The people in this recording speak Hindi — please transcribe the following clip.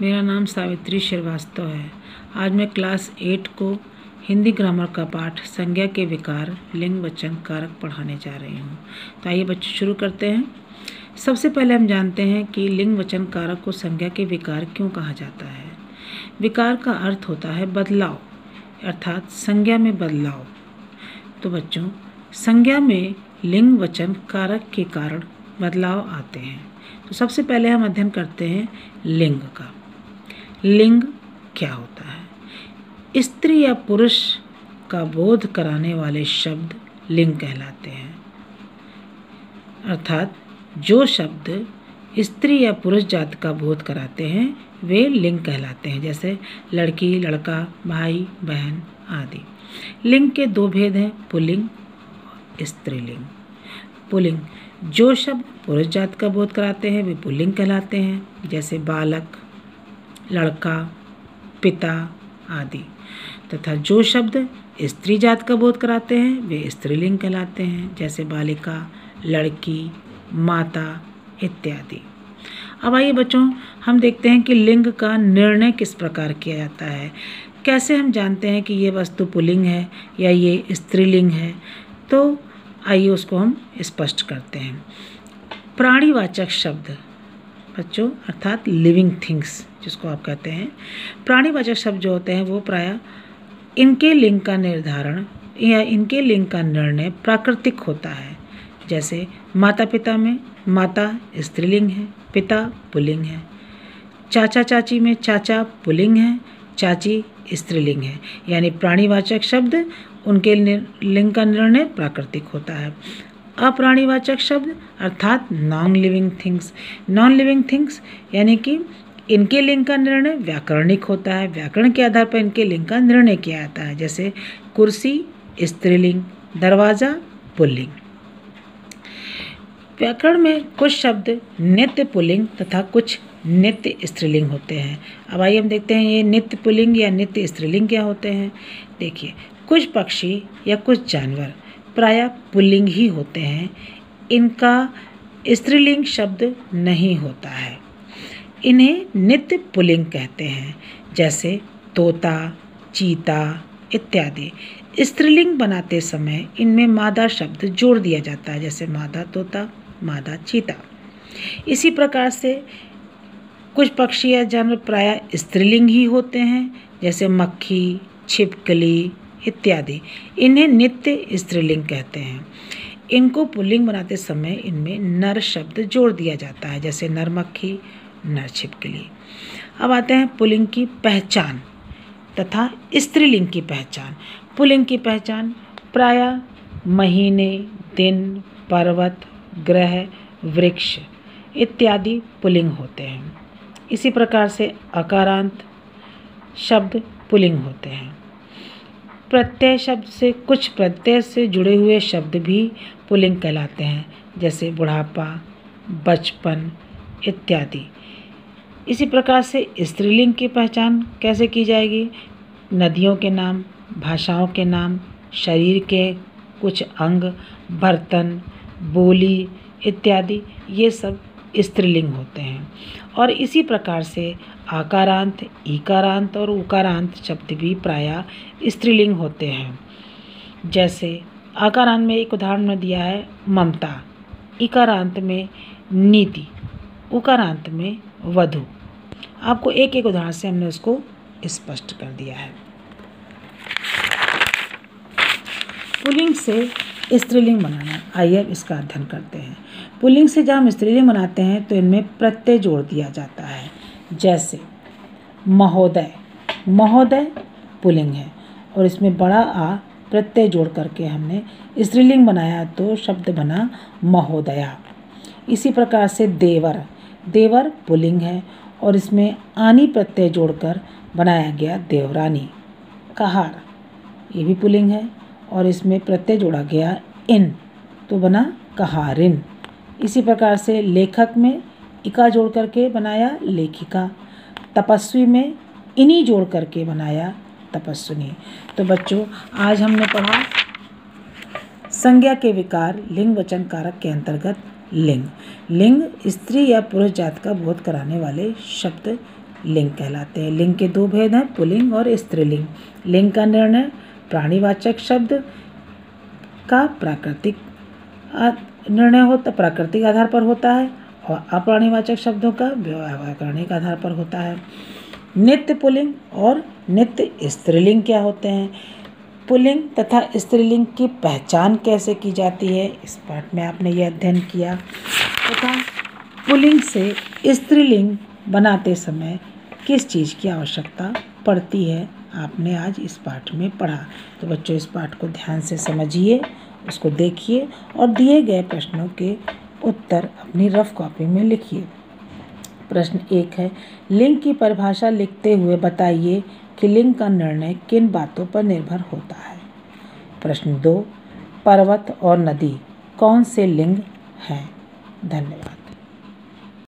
मेरा नाम सावित्री श्रीवास्तव है। आज मैं क्लास 8 को हिंदी ग्रामर का पाठ संज्ञा के विकार लिंग वचन कारक पढ़ाने जा रही हूँ। तो आइए बच्चों शुरू करते हैं। सबसे पहले हम जानते हैं कि लिंग वचन कारक को संज्ञा के विकार क्यों कहा जाता है। विकार का अर्थ होता है बदलाव, अर्थात संज्ञा में बदलाव। तो बच्चों, संज्ञा में लिंग वचन कारक के कारण बदलाव आते हैं। तो सबसे पहले हम अध्ययन करते हैं लिंग का। लिंग क्या होता है? स्त्री या पुरुष का बोध कराने वाले शब्द लिंग कहलाते हैं। अर्थात जो शब्द स्त्री या पुरुष जाति का बोध कराते हैं वे लिंग कहलाते हैं, जैसे लड़की, लड़का, भाई, बहन आदि। लिंग के दो भेद हैं, पुल्लिंग और स्त्रीलिंग। पुल्लिंग जो शब्द पुरुष जाति का बोध कराते हैं वे पुल्लिंग कहलाते हैं, जैसे बालक, लड़का, पिता आदि। तथा जो शब्द स्त्री जाति का बोध कराते हैं वे स्त्रीलिंग कहलाते हैं, जैसे बालिका, लड़की, माता इत्यादि। अब आइए बच्चों, हम देखते हैं कि लिंग का निर्णय किस प्रकार किया जाता है। कैसे हम जानते हैं कि ये वस्तु पुल्लिंग है या ये स्त्रीलिंग है। तो आइए उसको हम स्पष्ट करते हैं। प्राणीवाचक शब्द बच्चों, अर्थात लिविंग थिंग्स जिसको आप कहते हैं, प्राणीवाचक शब्द जो होते हैं वो प्रायः इनके लिंग का निर्धारण या इनके लिंग का निर्णय प्राकृतिक होता है। जैसे माता पिता में माता स्त्रीलिंग है, पिता पुल्लिंग है। चाचा चाची में चाचा पुल्लिंग है, चाची स्त्रीलिंग है। यानी प्राणीवाचक शब्द उनके लिंग का निर्णय प्राकृतिक होता है। अप्राणीवाचक शब्द अर्थात non living things. Non living things यानी कि इनके लिंग का निर्णय व्याकरणिक होता है। व्याकरण के आधार पर इनके लिंग का निर्णय किया जाता है, जैसे कुर्सी स्त्रीलिंग, दरवाज़ा पुल्लिंग। व्याकरण में कुछ शब्द नित्य पुल्लिंग तथा कुछ नित्य स्त्रीलिंग होते हैं। अब आइए हम देखते हैं ये नित्य पुल्लिंग या नित्य स्त्रीलिंग क्या होते हैं। देखिए, कुछ पक्षी या कुछ जानवर प्रायः पुल्लिंग ही होते हैं, इनका स्त्रीलिंग शब्द नहीं होता है। इन्हें नित्य पुल्लिंग कहते हैं, जैसे तोता, चीता इत्यादि। स्त्रीलिंग बनाते समय इनमें मादा शब्द जोड़ दिया जाता है, जैसे मादा तोता, मादा चीता। इसी प्रकार से कुछ पक्षी या जानवर प्रायः स्त्रीलिंग ही होते हैं, जैसे मक्खी, छिपकली इत्यादि। इन्हें नित्य स्त्रीलिंग कहते हैं। इनको पुल्लिंग बनाते समय इनमें नर शब्द जोड़ दिया जाता है, जैसे नर मक्खी, नर छिपकली। अब आते हैं पुल्लिंग की पहचान तथा स्त्रीलिंग की पहचान। पुल्लिंग की पहचान प्रायः महीने, दिन, पर्वत, ग्रह, वृक्ष इत्यादि पुल्लिंग होते हैं। इसी प्रकार से अकारांत शब्द पुल्लिंग होते हैं। प्रत्यय शब्द से कुछ प्रत्यय से जुड़े हुए शब्द भी पुल्लिंग कहलाते हैं, जैसे बुढ़ापा, बचपन इत्यादि। इसी प्रकार से स्त्रीलिंग की पहचान कैसे की जाएगी। नदियों के नाम, भाषाओं के नाम, शरीर के कुछ अंग, बर्तन, बोली इत्यादि, ये सब स्त्रीलिंग होते हैं। और इसी प्रकार से आकारांत, ईकारांत और उकारांत शब्द भी प्रायः स्त्रीलिंग होते हैं। जैसे आकारांत में एक उदाहरण में दिया है ममता, इकारांत में नीति, उकारांत में वधु। आपको एक एक उदाहरण से हमने उसको स्पष्ट कर दिया है। पुल्लिंग से स्त्रीलिंग बनाना, आइए अब इसका अध्ययन करते हैं। पुल्लिंग से जब हम स्त्रीलिंग बनाते हैं तो इनमें प्रत्यय जोड़ दिया जाता है, जैसे महोदय। महोदय पुल्लिंग है और इसमें बड़ा आ प्रत्यय जोड़ करके हमने स्त्रीलिंग बनाया तो शब्द बना महोदया। इसी प्रकार से देवर। देवर पुल्लिंग है और इसमें आनी प्रत्यय जोड़कर बनाया गया देवरानी। कहार ये भी पुल्लिंग है और इसमें प्रत्यय जोड़ा गया इन तो बना कहारिन। इसी प्रकार से लेखक में इका जोड़ करके बनाया लेखिका। तपस्वी में इनी जोड़ करके बनाया तपस्विनी। तो बच्चों, आज हमने पढ़ा संज्ञा के विकार लिंग वचन कारक के अंतर्गत लिंग। लिंग स्त्री या पुरुष जाति का बोध कराने वाले शब्द लिंग कहलाते हैं। लिंग के दो भेद हैं, पुल्लिंग और स्त्रीलिंग। लिंग का निर्णय प्राणीवाचक शब्द का प्राकृतिक आधार पर होता है और अप्राणीवाचक शब्दों का व्याकरणिक आधार पर होता है। नित्य पुल्लिंग और नित्य स्त्रीलिंग क्या होते हैं? पुल्लिंग तथा स्त्रीलिंग की पहचान कैसे की जाती है, इस पाठ में आपने यह अध्ययन किया। तथा पुल्लिंग से स्त्रीलिंग बनाते समय किस चीज़ की आवश्यकता पड़ती है, आपने आज इस पाठ में पढ़ा। तो बच्चों, इस पाठ को ध्यान से समझिए, उसको देखिए और दिए गए प्रश्नों के उत्तर अपनी रफ कॉपी में लिखिए। प्रश्न 1 है, लिंग की परिभाषा लिखते हुए बताइए कि लिंग का निर्णय किन बातों पर निर्भर होता है। प्रश्न 2, पर्वत और नदी कौन से लिंग हैं? धन्यवाद।